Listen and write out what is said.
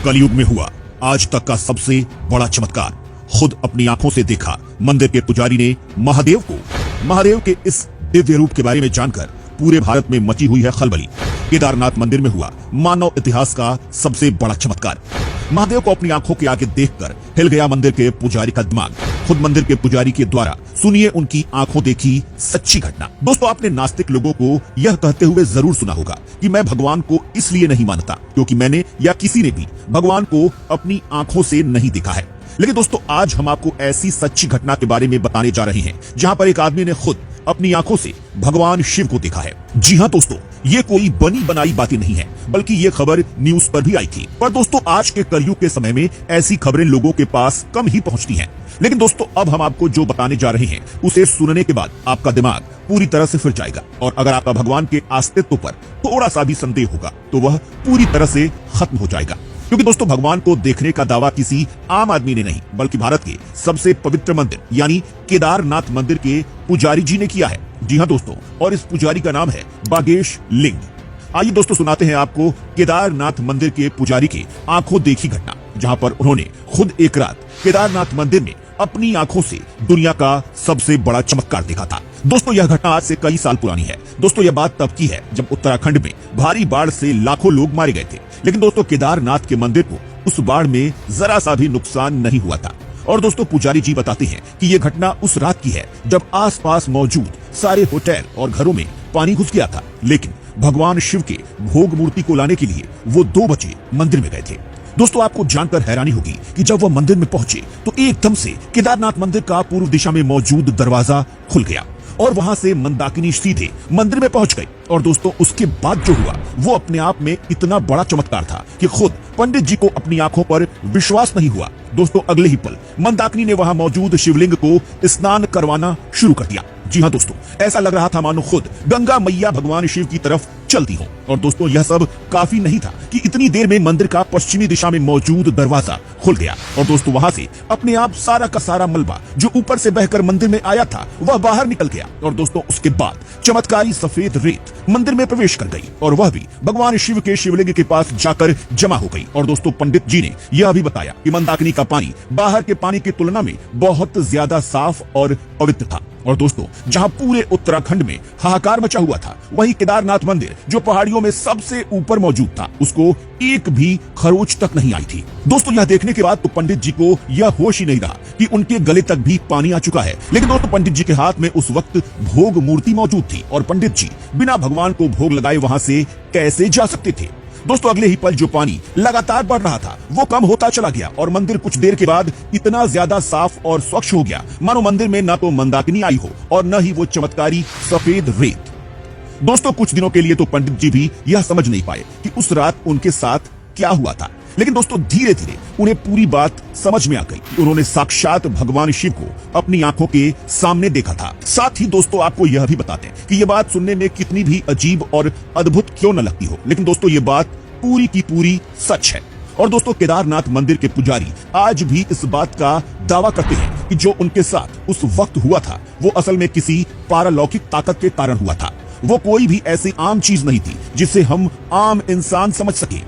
कलयुग में हुआ आज तक का सबसे बड़ा चमत्कार। खुद अपनी आंखों से देखा। मंदिर के पुजारी ने महादेव के इस दिव्य रूप के बारे में जानकर पूरे भारत में मची हुई है खलबली। केदारनाथ मंदिर में हुआ मानव इतिहास का सबसे बड़ा चमत्कार। महादेव को अपनी आंखों के आगे देखकर हिल गया मंदिर के पुजारी का दिमाग। खुद मंदिर के पुजारी के द्वारा सुनिए उनकी आंखों देखी सच्ची घटना। दोस्तों, आपने नास्तिक लोगों को यह कहते हुए जरूर सुना होगा कि मैं भगवान को इसलिए नहीं मानता क्योंकि मैंने या किसी ने भी भगवान को अपनी आंखों से नहीं देखा है। लेकिन दोस्तों, आज हम आपको ऐसी सच्ची घटना के बारे में बताने जा रहे हैं जहां पर एक आदमी ने खुद अपनी आंखों से भगवान शिव को देखा है। जी हां दोस्तों, ये कोई बनी बनाई बातें नहीं है, बल्कि ये खबर न्यूज पर भी आई थी। पर दोस्तों, आज के कलयुग के समय में ऐसी खबरें लोगों के पास कम ही पहुंचती हैं। लेकिन दोस्तों, अब हम आपको जो बताने जा रहे हैं उसे सुनने के बाद आपका दिमाग पूरी तरह से फिर जाएगा। और अगर आपका भगवान के अस्तित्व पर थोड़ा सा भी संदेह होगा तो वह पूरी तरह से खत्म हो जाएगा। क्योंकि दोस्तों, भगवान को देखने का दावा किसी आम आदमी ने नहीं बल्कि भारत के सबसे पवित्र मंदिर यानी केदारनाथ मंदिर के पुजारी जी ने किया है। जी हां दोस्तों, और इस पुजारी का नाम है बागेश लिंग। आइए दोस्तों, सुनाते हैं आपको केदारनाथ मंदिर के पुजारी की आंखों देखी घटना, जहां पर उन्होंने खुद एक रात केदारनाथ मंदिर में अपनी आंखों से दुनिया का सबसे बड़ा चमत्कार देखा था। दोस्तों, यह घटना आज से कई साल पुरानी है। दोस्तों, यह बात तब की है जब उत्तराखंड में भारी बाढ़ से लाखों लोग मारे गए थे। लेकिन दोस्तों, केदारनाथ के मंदिर को उस बाढ़ में जरा सा भी नुकसान नहीं हुआ था। और दोस्तों, पुजारी जी बताते हैं कि यह घटना उस रात की है जब आसपास मौजूद सारे होटल और घरों में पानी घुस गया था। लेकिन भगवान शिव के भोग मूर्ति को लाने के लिए वो 2 बजे मंदिर में गए थे। दोस्तों, आपको जानकर हैरानी होगी कि जब वह मंदिर में पहुंचे तो एकदम से केदारनाथ मंदिर का पूर्व दिशा में मौजूद दरवाजा खुल गया और वहां से मंदाकिनी सीधे मंदिर में पहुंच गई। और दोस्तों, उसके बाद जो हुआ वो अपने आप में इतना बड़ा चमत्कार था कि खुद पंडित जी को अपनी आंखों पर विश्वास नहीं हुआ। दोस्तों, अगले ही पल मंदाकिनी ने वहां मौजूद शिवलिंग को स्नान करवाना शुरू कर दिया। जी हां दोस्तों, ऐसा लग रहा था मानो खुद गंगा मैया भगवान शिव की तरफ चलती हो। और दोस्तों, यह सब काफी नहीं था कि इतनी देर में मंदिर का पश्चिमी दिशा में मौजूद दरवाजा खुल गया। और दोस्तों, वहां से अपने आप सारा का सारा मलबा जो ऊपर से बहकर मंदिर में आया था वह बाहर निकल गया। और दोस्तों, उसके बाद चमत्कारी सफेद रेत मंदिर में प्रवेश कर गई और वह भी भगवान शिव के शिवलिंग के पास जाकर जमा हो गई। और दोस्तों, पंडित जी ने यह भी बताया कि मंदाकिनी का पानी बाहर के पानी की तुलना में बहुत ज्यादा साफ और पवित्र था। और दोस्तों, जहां पूरे उत्तराखंड में हाहाकार मचा हुआ था, वहीं केदारनाथ मंदिर जो पहाड़ियों में सबसे ऊपर मौजूद था उसको एक भी खरोच तक नहीं आई थी। दोस्तों, यह देखने के बाद तो पंडित जी को यह होश ही नहीं रहा कि उनके गले तक भी पानी आ चुका है। लेकिन दोस्तों, पंडित जी के हाथ में उस वक्त भोग मूर्ति मौजूद थी और पंडित जी बिना भगवान को भोग लगाए वहां से कैसे जा सकते थे। दोस्तों, अगले ही पल जो पानी लगातार बढ़ रहा था वो कम होता चला गया और मंदिर कुछ देर के बाद इतना ज्यादा साफ और स्वच्छ हो गया मानो मंदिर में न तो मंदाकिनी आई हो और न ही वो चमत्कारी सफेद रेत। दोस्तों, कुछ दिनों के लिए तो पंडित जी भी यह समझ नहीं पाए कि उस रात उनके साथ क्या हुआ था। लेकिन दोस्तों, धीरे धीरे उन्हें पूरी बात समझ में आ गई कि उन्होंने साक्षात भगवान शिव को अपनी आंखों के सामने देखा था। साथ ही दोस्तों, आपको यह भी बताते हैं कि यह बात सुनने में कितनी भी अजीब और अद्भुत क्यों न लगती हो, लेकिन दोस्तों, ये बात पूरी की पूरी सच है। और दोस्तों, केदारनाथ मंदिर के पुजारी आज भी इस बात का दावा करते हैं कि जो उनके साथ उस वक्त हुआ था वो असल में किसी पारलौकिक ताकत के कारण हुआ था। वो कोई भी ऐसी आम चीज नहीं थी जिसे हम आम इंसान समझ सके।